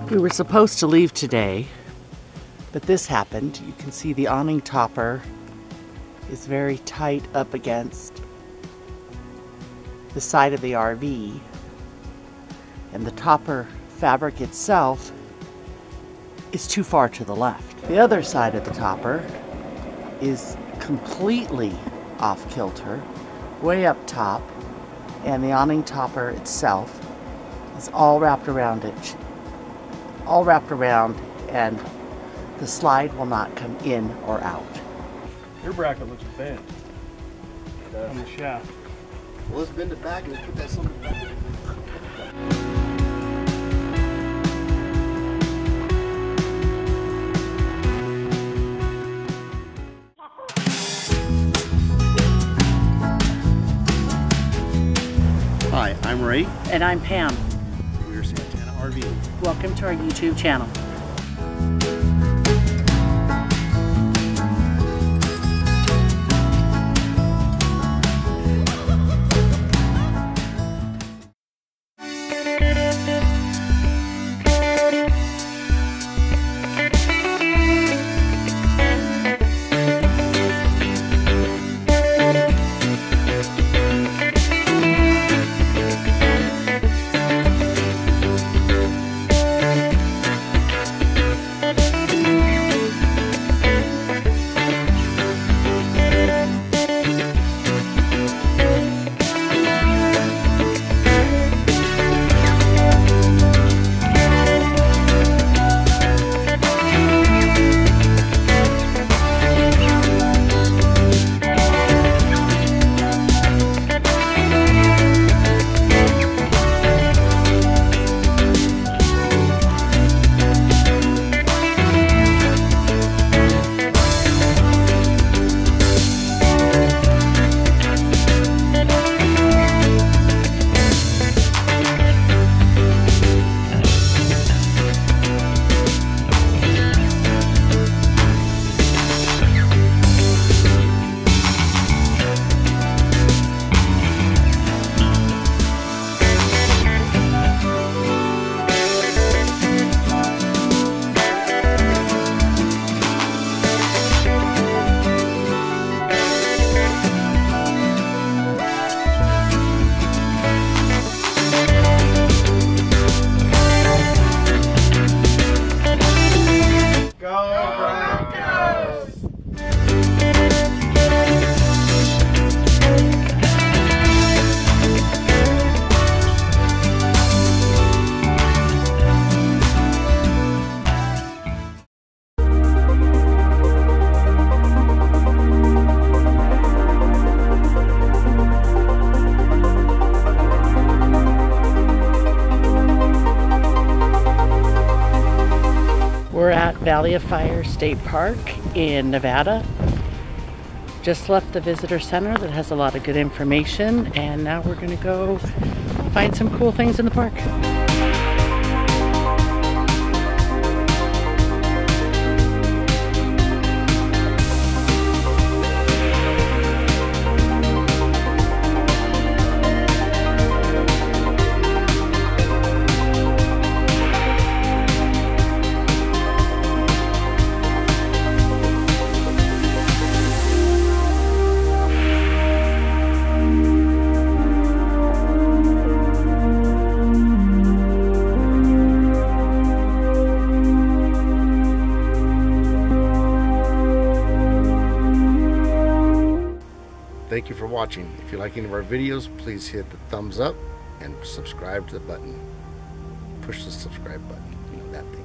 We were supposed to leave today, but this happened. You can see the awning topper is very tight up against the side of the RV, and the topper fabric itself is too far to the left. The other side of the topper is completely off kilter, way up top, and the awning topper itself is all wrapped around it, and the slide will not come in or out. Your bracket looks bent on the shaft. Well, let's bend it back and let's put that something back in. Hi, I'm Ray. And I'm Pam. We're Santana RVing. Welcome to our YouTube channel. We're at Valley of Fire State Park in Nevada. Just left the visitor center that has a lot of good information, and now we're gonna go find some cool things in the park. Thank you for watching. If you like any of our videos, please hit the thumbs up and subscribe to the button. Push the subscribe button, you know that thing.